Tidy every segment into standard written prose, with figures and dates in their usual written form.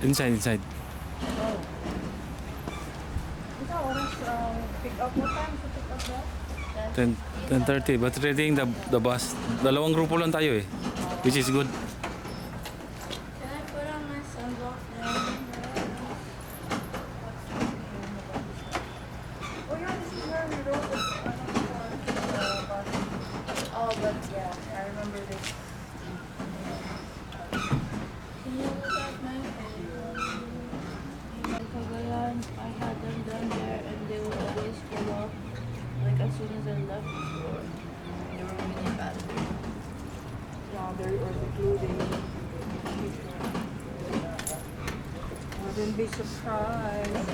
Inside. Pick up what time to pick up that? 10:30, but readying the bus. Dalawang grupo lang tayo eh, which is good. Can I put on my sunblock now? Oh yeah, this is where we rode the bus. Oh, but yeah, I remember this. Can you look at my Cagayan? I had them down there and they would always fall off like as soon as I left the store. They were really bad. Yeah, very early clothing. Wouldn't be surprised.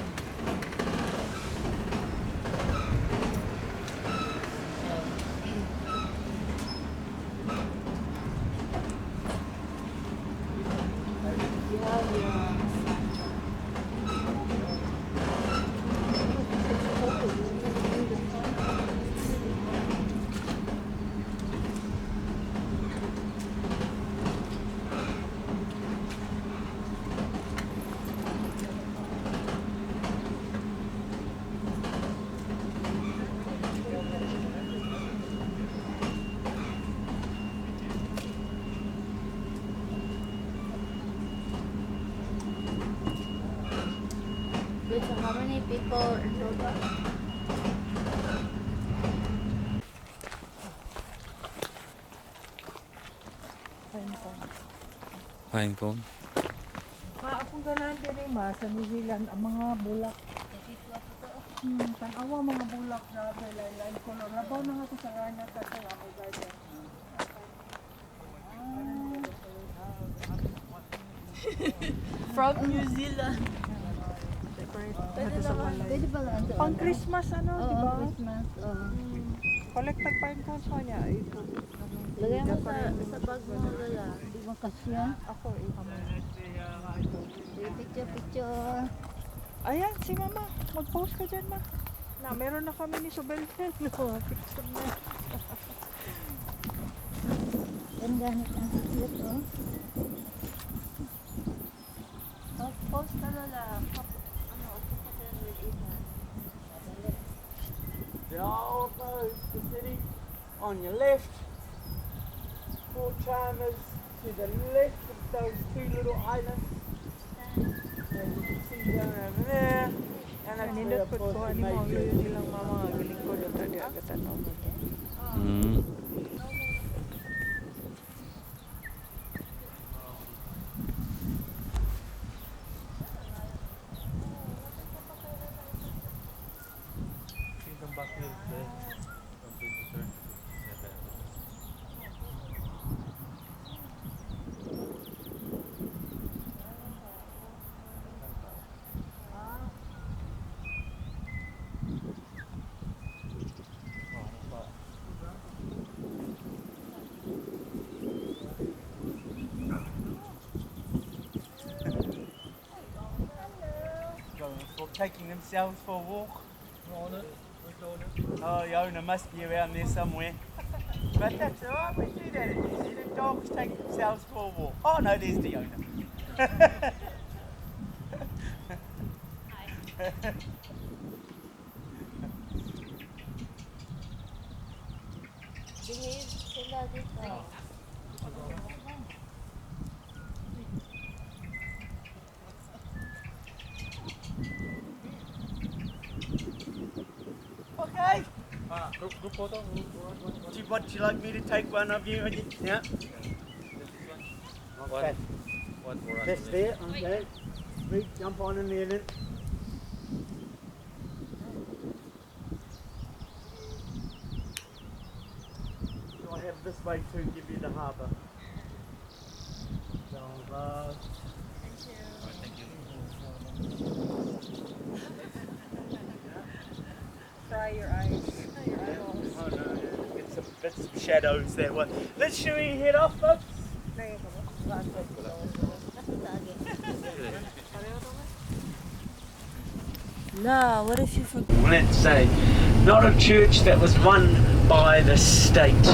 Wait, so how many people in total? Fine phone. Akong ganahan din eh ma, sa New Zealand, ang mga bulak. Tanawa mga bulak na line color. Nabaw na nga ko sa Larnach kasi ako garden. From New Zealand. Pwede ba lang? Pang Christmas ano, di ba? Christmas. Collect pine cones ko niya. Ito. Lagay mo sa bag mo lala. Di mo kasya? Ako, Picture. Ayan, si mama. Mag-post ka dyan, ma. Meron na kami ni Sobelten. Picture na. Ganda ang picture to. Post ka lala. The old road, the city on your left, 4 Chalmers to the left of those 2 little islands. And you can see down over there. And that's where Nindot of po course ko, the ano mo, major yun nilang mga galing ko doon tadi agatan no. taking themselves for a walk. Oh, the owner must be around there somewhere. But that's alright, we do that in New Zealand. Dogs take themselves for a walk. Oh no, there's the owner. Behave sila dito. Okay. Group photo. Would you like me to take one of you? Yeah. Okay. That's there. Okay. Sweet. Jump on in there then. So I have this way to give you the harbour. Try your eyes. Your eyeballs. Oh no, get some bits of shadows there. Well, let's should we head off, folks? No, what if you forget? Let's say, not a church that was run by the state,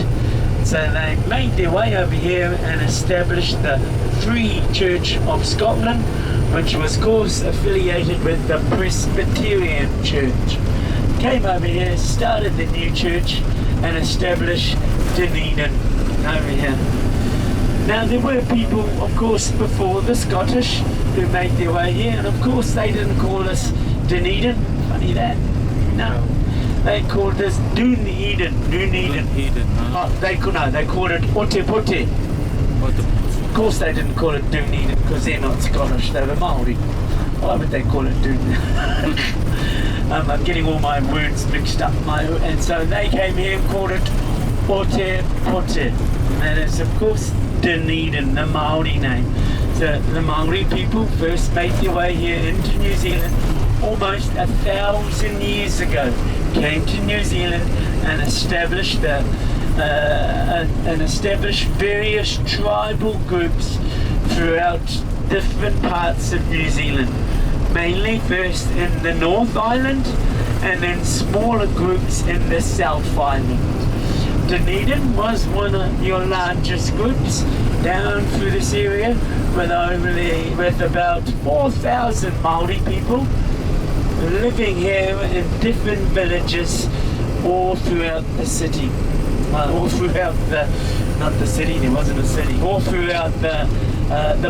So they made their way over here and established the Free Church of Scotland, which was of course affiliated with the Presbyterian Church. Came over here, started the new church and established Dunedin over here. Now there were people of course before the Scottish who made their way here, and of course they didn't call us Dunedin. Funny that. No. They called us Dunedin. Dunedin. They called it Otepote. Of course they didn't call it Dunedin because they're not Scottish, they were Maori. Why would they call it Dunedin? I'm getting all my words mixed up. And so they came here and called it Otepote. And that is of course Dunedin, the Maori name. So the Maori people first made their way here into New Zealand almost 1,000 years ago. Came to New Zealand and established various tribal groups throughout different parts of New Zealand. Mainly first in the North Island and then smaller groups in the South Island. Dunedin was one of your largest groups down through this area with about 4,000 Māori people living here in different villages all throughout the city. All throughout not the city, there wasn't a city, all throughout the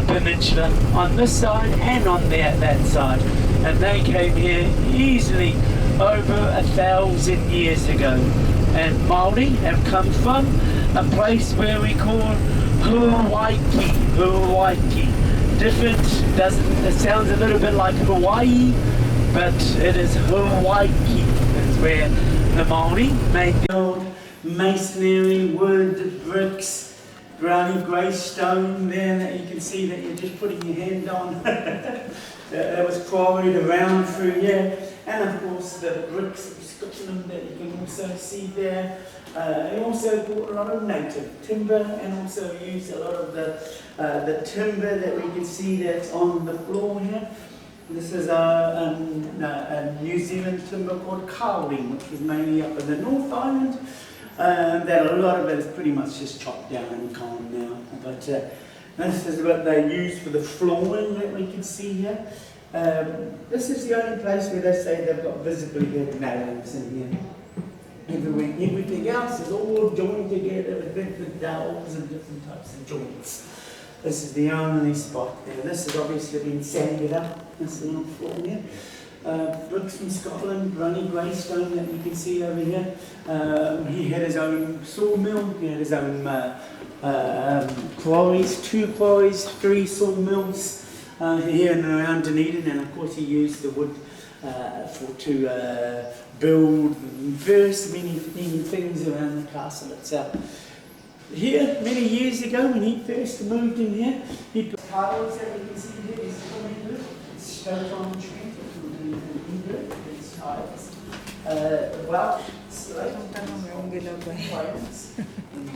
peninsula on this side and on that side. And they came here easily over 1,000 years ago. And Māori have come from a place where we call Hawaii. Different, it sounds a little bit like Hawaii, but it is Hawaii. It's where the Māori made the old masonry, wood, bricks, brownie grey stone there that you can see that you're just putting your hand on. that was quarried around through here. And of course the bricks of Scotland that you can also see there. They also bought a lot of native timber and also used a lot of the timber that we can see that's on the floor here. This is a New Zealand timber called kauri, which was mainly up in the North Island. That a lot of it is pretty much just chopped down and gone now. But this is what they use for the flooring that we can see here. This is the only place where they say they've got visibly good nails in here. Everything else is all joined together with different dowels and different types of joints. This is the only spot there. This has obviously been sanded up. This is on the floor here. Bricks from Scotland, runny grey stone that you can see over here. He had his own sawmill, he had his own quarries, 2 quarries, 3 sawmills here and around Dunedin, and of course he used the wood to build many things around the castle itself. Here, many years ago, when he first moved in here, he put tiles that we can see here. It's Stoke-on-Trent. These tiles. Welsh slate.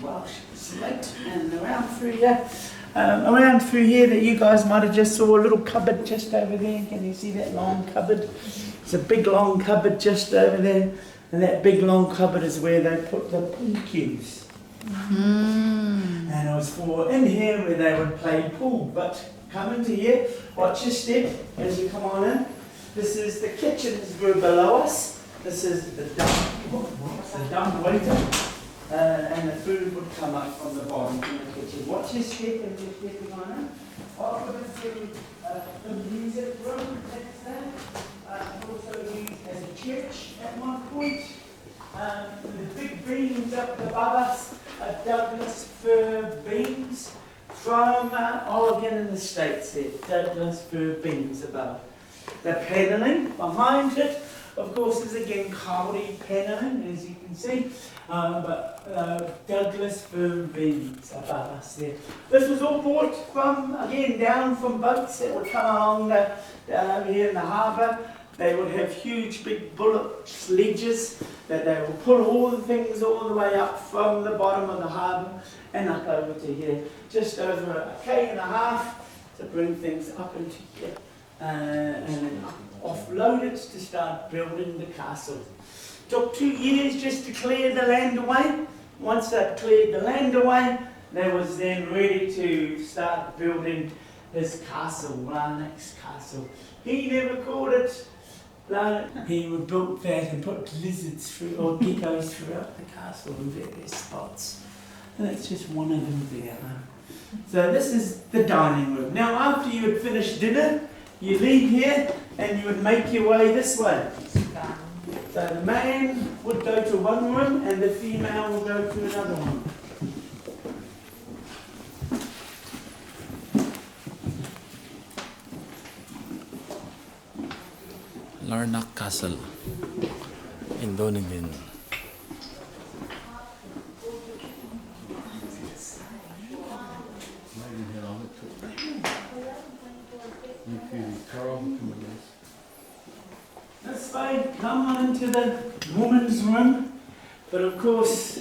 Welsh slate. And around through here that you guys might have just saw a little cupboard just over there. Can you see that long cupboard? It's a big long cupboard just over there. And that big long cupboard is where they put the pool cues. And it was for in here where they would play pool. But come into here, watch your step as you come on in. This is the kitchens below us. This is the dump waiter. And the food would come up from the bottom from the kitchen. Watch your step as you're stepping on in. Over to the music room, that's that. Also used as a church at one point. The big beams up above us are Douglas fir beams from Oregon in the States there. Douglas fir beams above. The panelling behind it, of course, is again kauri panelling, as you can see. But Douglas fir beams above us there. This was all brought from, again, down from boats that would come along down over here in the harbour. They would have huge big bullock sledges that they would pull all the things all the way up from the bottom of the harbour and up over to here. Just over a K and a half to bring things up into here and then offload it to start building the castle. Took 2 years just to clear the land away once they'd cleared the land away, they was then ready to start building his castle, Larnach's castle. He never called it Larnach. He would build that and put lizards through, or geckos throughout the castle in various spots. And that's just one of them there. So this is the dining room. Now after you had finished dinner, you leave here and you would make your way this way. So the man would go to one room and the female would go to another one. Larnach Castle in Donegal. This way, come on into the woman's room, but of course,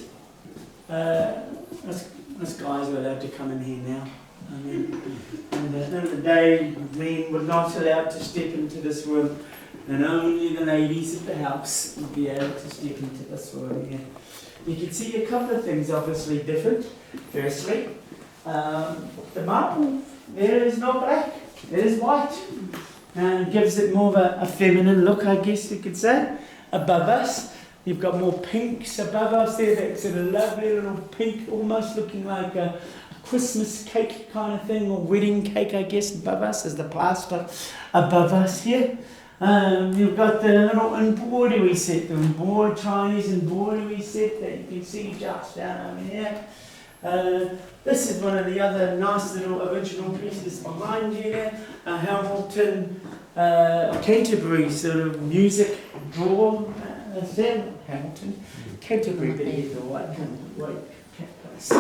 us guys are allowed to come in here now. I mean, at the end of the day, men were not allowed to step into this room, and only the ladies of the house would be able to step into this room here. You can see a couple of things obviously different. Firstly, the marble there is not black, it is white. And gives it more of a feminine look, I guess you could say. Above us, you've got more pinks above us there, that sort of lovely little pink, almost looking like a Christmas cake kind of thing, or wedding cake, I guess, above us is the plaster above us here. You've got the little embroidery set, the Chinese embroidery set that you can see just down over here. This is one of the other nice little original pieces behind you there, a Hamilton, Canterbury sort of music drawer. Hamilton, Canterbury, but either white place.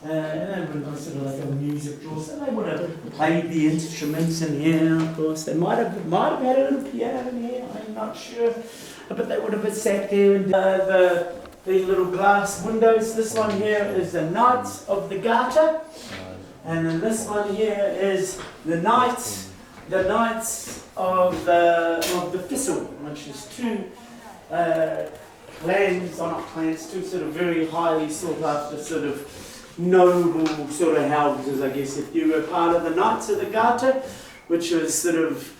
And they would have sort of like a music drawer, so they would have played the instruments in here, of course. They might have had a little piano in here, I'm not sure, but they would have sat there and the little glass windows. This one here is the Knights of the Garter, and then this one here is the Knights of the Thistle, which is two clans, or not clans, two sort of very highly sought after sort of noble sort of houses, I guess. If you were part of the Knights of the Garter, which was sort of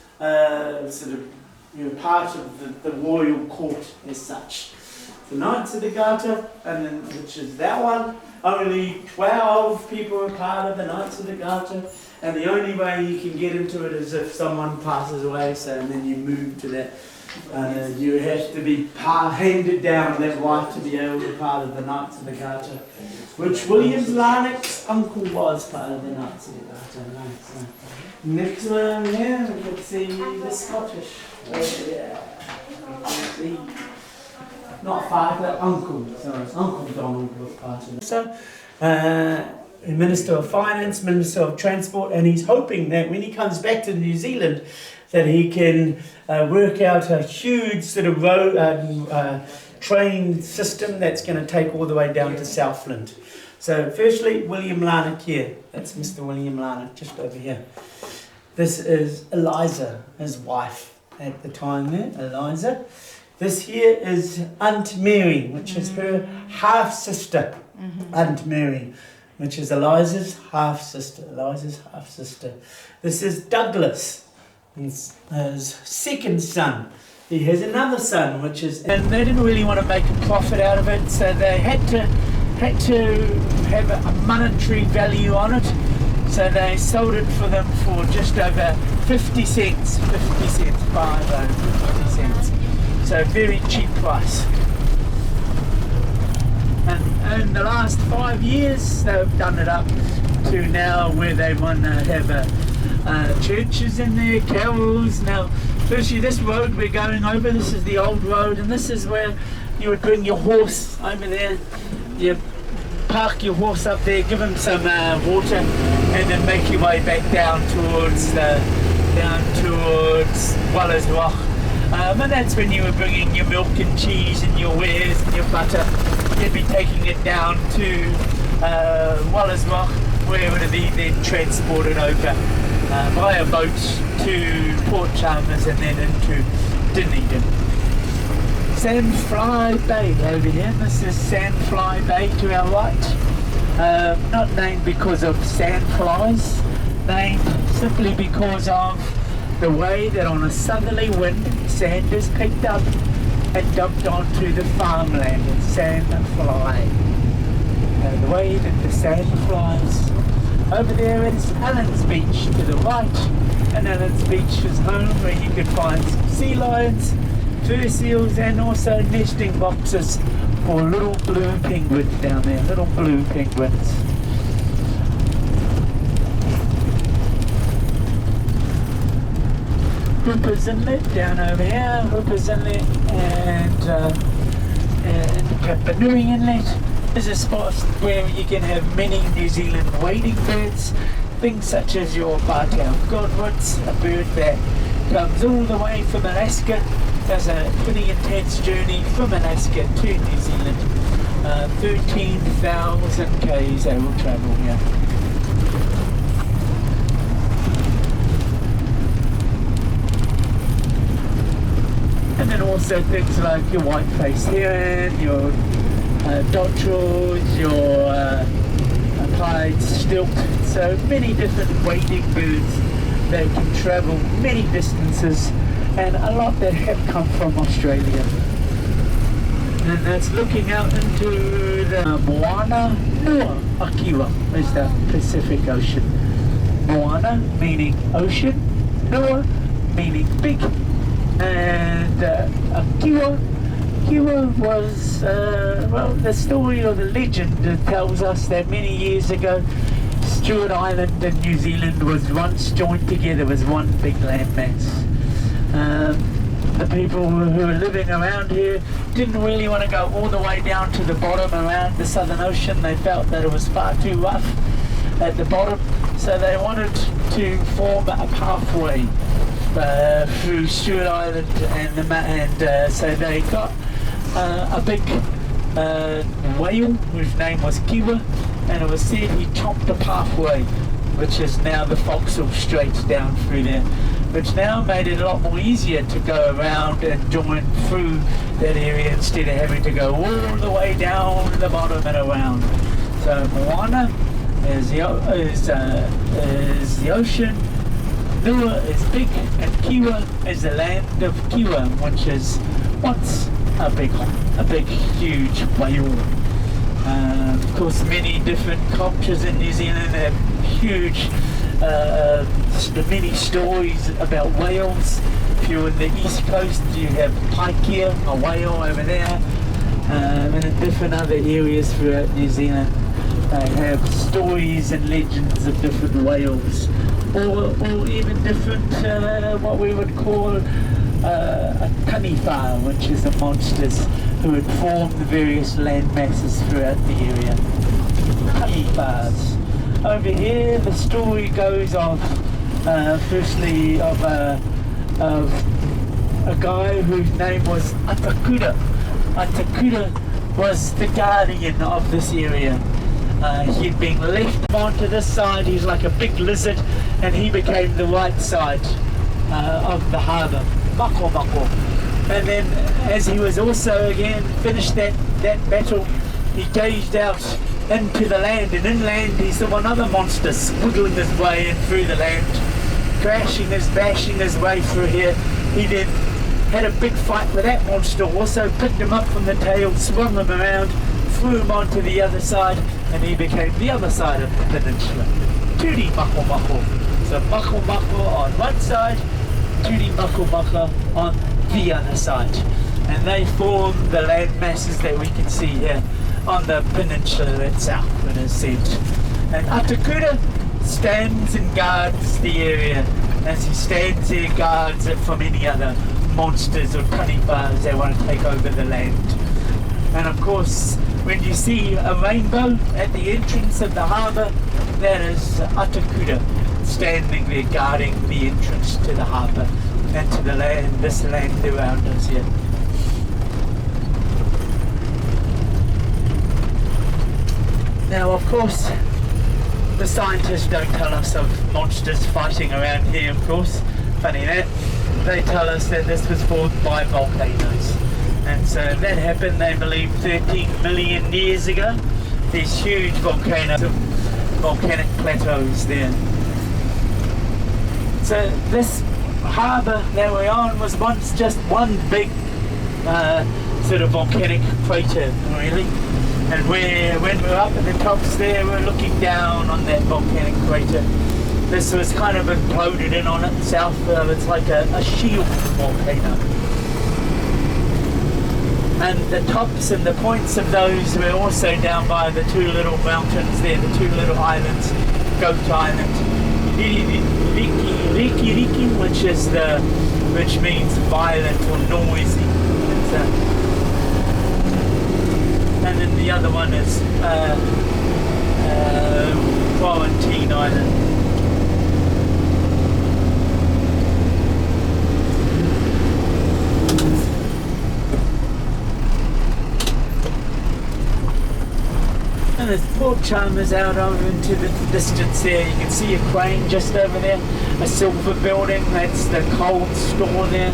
part of the royal court as such. The Knights of the Garter, and then which is that one. Only 12 people are part of the Knights of the Garter, and the only way you can get into it is if someone passes away. So and then you move to that. You have to be handed down that right to be able to be part of the Knights of the Garter, which William Larnach's uncle was part of the Knights of the Garter. Right, so. Next one here, we can see the Scottish. Not father, uncle. Sorry, Uncle Donald was part of it. So, Minister of Finance, Minister of Transport, and he's hoping that when he comes back to New Zealand, that he can work out a huge sort of road, train system that's going to take all the way down to Southland. So, firstly, William Larnach here. That's Mr. William Larnach, just over here. This is Eliza, his wife at the time there, Eliza. This here is Aunt Mary, which is her half-sister. Aunt Mary, which is Eliza's half-sister. This is Douglas, his second son. He has another son, which is... And they didn't really want to make a profit out of it, so they had to have a monetary value on it. So they sold it for them for just over 50 cents. 50 cents. So very cheap price. And in the last 5 years, they've done it up to now where they want to have churches in there, carols. Now, firstly, this road we're going over, this is the old road, and this is where you would bring your horse over there. You park your horse up there, give him some water, and then make your way back down towards Waller's Rock. And that's when you were bringing your milk and cheese and your wares and your butter. You'd be taking it down to Waller's Rock, where it would be then transported over by a boat to Port Chalmers and then into Dunedin. Sandfly Bay over here. This is Sandfly Bay to our right. Not named because of sandflies, named simply because of the way that on a southerly wind sand is picked up and dumped onto the farmland. Sandfly. The way that the sand flies. Over there is Allen's Beach to the right, and Allen's Beach is home where you can find some sea lions, fur seals, and also nesting boxes for little blue penguins down there, little blue penguins. Hooper's Inlet down over here, Hooper's Inlet, and Kapanui Inlet is a spot where you can have many New Zealand wading birds, things such as your bar-tailed godwits, a bird that comes all the way from Alaska, does a pretty intense journey from Alaska to New Zealand. 13,000 k's they will travel here. And then also things like your white-faced heron, your dotterels, your pied stilt, so many different wading birds that can travel many distances, and a lot that have come from Australia. And that's looking out into the Moana Nua Akiwa, is the Pacific Ocean. Moana meaning ocean, Nua meaning big, and Akiwa was, well, the story or the legend that tells us that many years ago Stewart Island and New Zealand was once joined together as one big landmass. The people who were living around here didn't really want to go all the way down to the bottom around the Southern Ocean. They felt that it was far too rough at the bottom, so they wanted to form a pathway through Stewart Island, and so they got a big whale whose name was Kiwa, and it was said he chopped a pathway, which is now the Foxhole Straits down through there, which now made it a lot more easier to go around and join through that area instead of having to go all the way down to the bottom and around. So Moana is the ocean, Nua is big, and Kiwa is the land of Kiwa, which is once a big huge whale. Of course, many different cultures in New Zealand have huge many stories about whales. If you're in the east coast, you have Paikea, a whale over there, and in different other areas throughout New Zealand they have stories and legends of different whales, or even different what we would call a taniwha, which is the monsters who would form the various land masses throughout the area. Taniwhas. Over here the story goes of firstly of a guy whose name was Atakura. Atakura was the guardian of this area. He'd been left onto this side, he's like a big lizard, and he became the right side of the harbour, Mako Mako. And then as he was also again finished that battle, he gazed out into the land, and inland he saw another monster squiggling his way in through the land, bashing his way through here. He then had a big fight with that monster, also picked him up from the tail, swung him around, threw him onto the other side, and he became the other side of the peninsula. Turi Mako Mako. So Mako Mako on one side, Turi Mako Mako on the other side. And they form the land masses that we can see here on the peninsula itself, in a sense. And Atakura stands and guards the area, as he stands there, guards it from any other monsters or taniwhas that want to take over the land. And of course, when you see a rainbow at the entrance of the harbour, that is Atakura standing there guarding the entrance to the harbour and to the land, this land around us here. Now, of course, the scientists don't tell us of monsters fighting around here, of course. Funny that. They tell us that this was formed by volcanoes. And so that happened, they believe, 13 million years ago. These huge volcanoes, volcanic plateaus there. So this harbour that we're on was once just one big sort of volcanic crater, really. And when we're up at the tops there, we're looking down on that volcanic crater. This was kind of imploded in on itself. It's like a shield volcano. And the tops and the points of those were also down by the two little mountains there, the two little islands, Goat Island, Riki, which means violent or noisy. And then the other one is Quarantine Island. And there's Port Chalmers out over into the distance there. You can see a crane just over there, a silver building. That's the cold store there.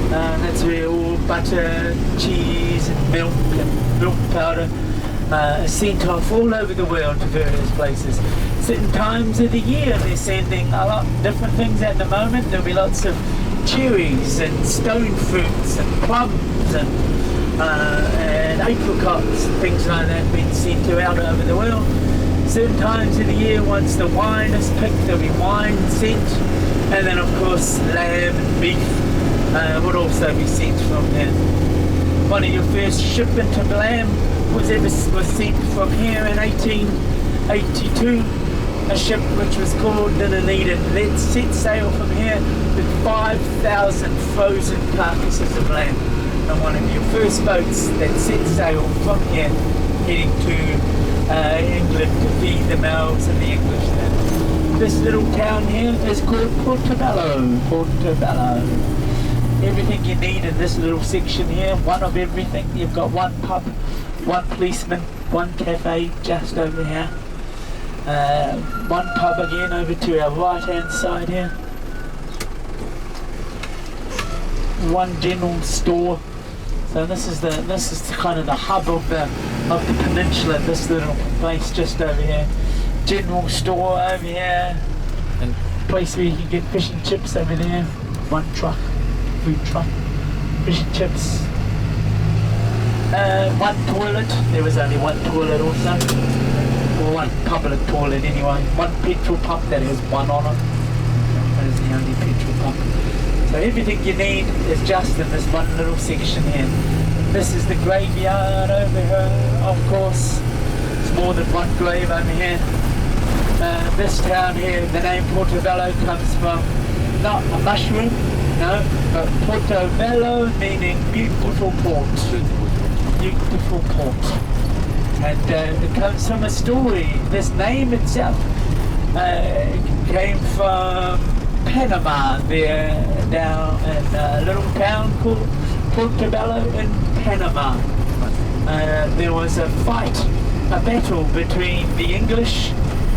That's where all butter, cheese and milk powder are sent off all over the world to various places. Certain times of the year they're sending a lot of different things at the moment. There'll be lots of cherries and stone fruits and plums and apricots and things like that being sent to out over the world. Certain times of the year, once the wine is picked, there'll be wine sent, and then of course lamb and beef would also be sent from there. One of your first shipment of lamb was sent from here in 1882. A ship which was called Dunedin. Let's set sail from here with 5,000 frozen carcasses of lamb. And one of your first boats that set sail from here heading to England to feed the mouths of the English then. This little town here is called Portobello. Portobello. Everything you need in this little section here, one of everything. You've got one pub, one policeman, one cafe just over here. One pub again over to our right hand side here. One general store. So this is kind of the hub of the peninsula, this little place just over here. General store over here. And place where you can get fish and chips over there. One truck, food truck, fish and chips. One toilet. There was only one toilet also. Or one public toilet anyway. One petrol pump that has one on it. That is the only petrol pump. So everything you need is just in this one little section here. This is the graveyard over here, of course. It's more than one grave over here. This town here, the name Portobello comes from not a mushroom, no, but Portobello meaning beautiful port. Beautiful port. And it comes from a story. This name itself came from Panama, there down in a little town called Portobello in Panama. There was a fight, a battle between the English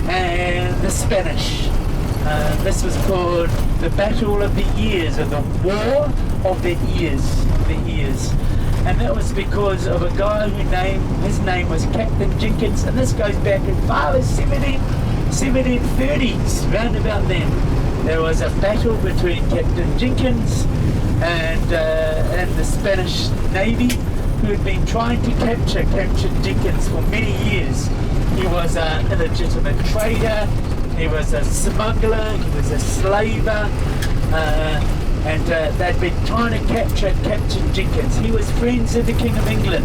and the Spanish. This was called the Battle of the Ears, or the War of the Ears. And that was because of a guy his name was Captain Jenkins, and this goes back as far as 1730s, round about then. There was a battle between Captain Jenkins and the Spanish Navy, who had been trying to capture Captain Jenkins for many years. He was an illegitimate trader, he was a smuggler, he was a slaver, and they'd been trying to capture Captain Jenkins. He was friends of the King of England,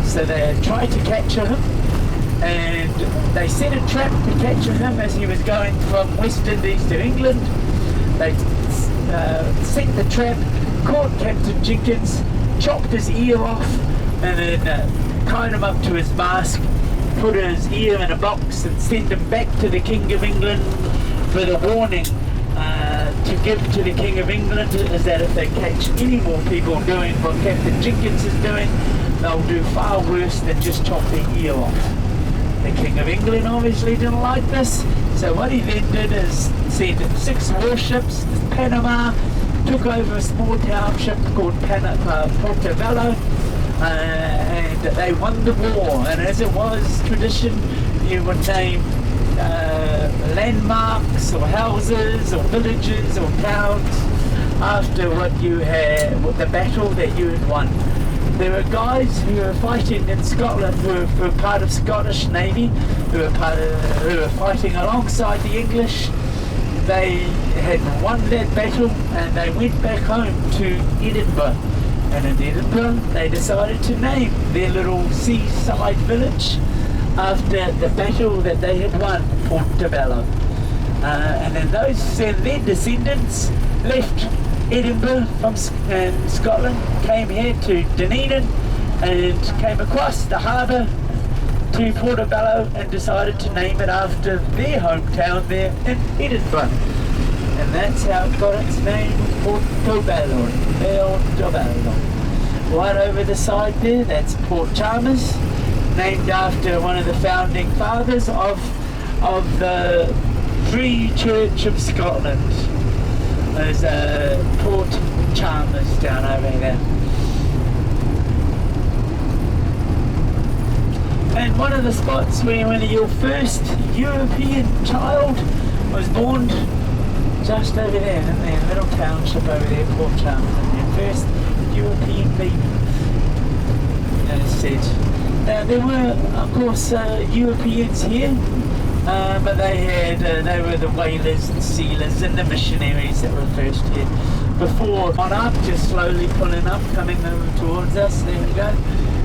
so they had tried to capture him, and they set a trap to capture him as he was going from West Indies to England. They set the trap, caught Captain Jenkins, chopped his ear off, and then tied him up to his mast, put his ear in a box and sent him back to the King of England with a warning to give to the King of England is that if they catch any more people doing what Captain Jenkins is doing, they'll do far worse than just chop their ear off. The King of England obviously didn't like this, so what he then did is send 6 warships to Panama took over a small township called Portobello, and they won the war. And as it was tradition, you would name landmarks or houses or villages or towns after what you had, what the battle that you had won. There were guys who were fighting in Scotland who were part of Scottish Navy, who were fighting alongside the English. They had won that battle and they went back home to Edinburgh. And in Edinburgh, they decided to name their little seaside village after the battle that they had won, Portobello. And then their descendants left Edinburgh from Scotland, came here to Dunedin and came across the harbour to Portobello and decided to name it after their hometown there in Edinburgh. And that's how it got its name, Portobello. Portobello. Right over the side there, that's Port Chalmers, named after one of the founding fathers of the Free Church of Scotland. There's Port Chalmers down over there. And one of the spots where when your first European child was born, just over there, in their little township over there, Port Chalmers, and your first European baby, as said. Now there were, of course, Europeans here, but they were the whalers and sealers and the missionaries that were first here. Before Larnach, just slowly pulling up, coming over towards us. There we go.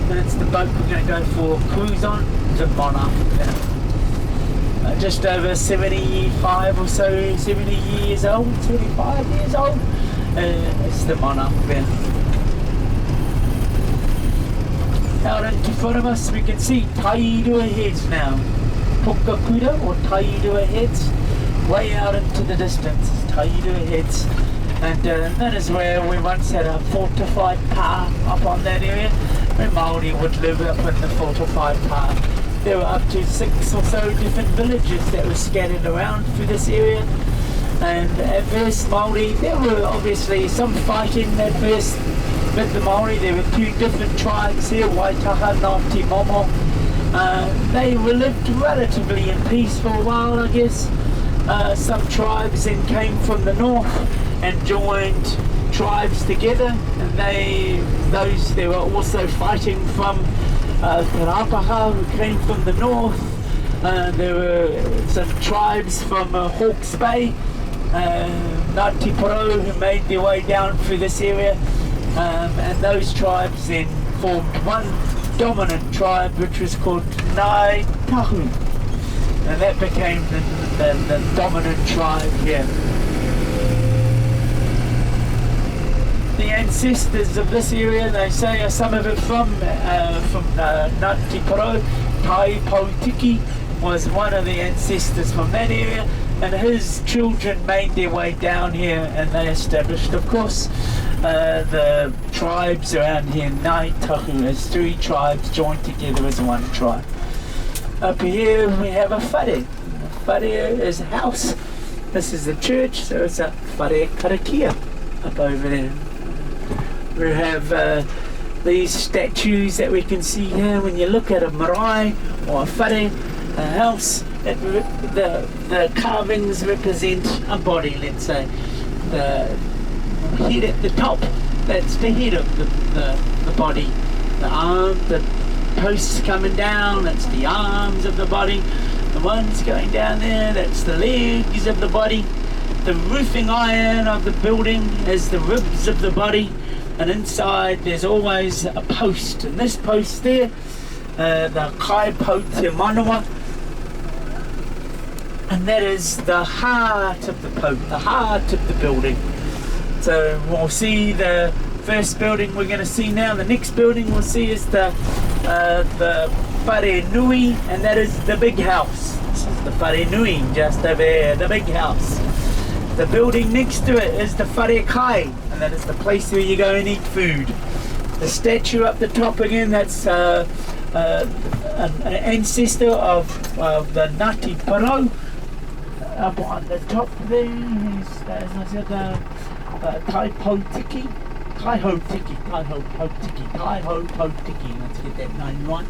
That's the boat we're going to go for a cruise on to Larnach. Just over 75 or so, 70 years old, 75 years old. It's the Larnach there. Out in front of us we can see Tairua Heads now. Pukaputa or Tairua Heads. Way out into the distance, Tairua Heads. And that is where we once had a fortified pa up on that area, where Māori would live up in the fortified pa. There were up to 6 or so different villages that were scattered around through this area. And at first Māori, there were obviously some fighting at first with the Māori. There were 2 different tribes here, Waitaha, Ngāti Momo. They lived relatively in peace for a while, I guess. Some tribes then came from the north and joined tribes together, and they were also fighting from Karapaha, who came from the north. There were some tribes from Hawke's Bay, Ngāti Porou, who made their way down through this area, and those tribes then formed one dominant tribe which was called Ngāi Tahu, and that became the dominant tribe here. The ancestors of this area, they say, are some of it from Ngāti Porou. Tai Pautiki was one of the ancestors from that area, and his children made their way down here, and they established, of course, the tribes around here, Ngāi Tahu, as 3 tribes joined together as one tribe. Up here we have a whare. Whare is a house. This is the church, so it's a whare karakia up over there. We have these statues that we can see here. When you look at a marae or a whare, a house, the carvings represent a body, let's say. The head at the top, that's the head of the body. The arm, the posts coming down, that's the arms of the body. The ones going down there, that's the legs of the body. The roofing iron of the building is the ribs of the body. And inside there's always a post, and this post there, the kai po te manawa, and that is the heart of the heart of the building. So we'll see the first building we're going to see now. The next building we'll see is the whare nui, and that is the big house. This is the whare nui, just over there, the big house. The building next to it is the whare kai, and that is the place where you go and eat food. The statue up the top again, that's an ancestor of the Ngāti Porou. Up on the top there is, as I said, Tai Po Tiki. Tai Ho Tiki. Tai Ho Po Tiki. Tai Ho Po Tiki. Let's get that name right.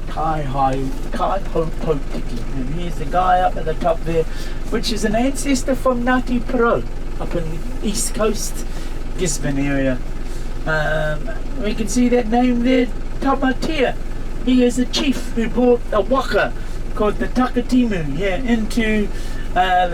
Tai Ho Po Tiki. And here's the guy up at the top there, which is an ancestor from Ngāti Porou up in the east coast, Gisborne area. We can see that name there, Tamatea. He is a chief who brought a waka called the Takatimu here into the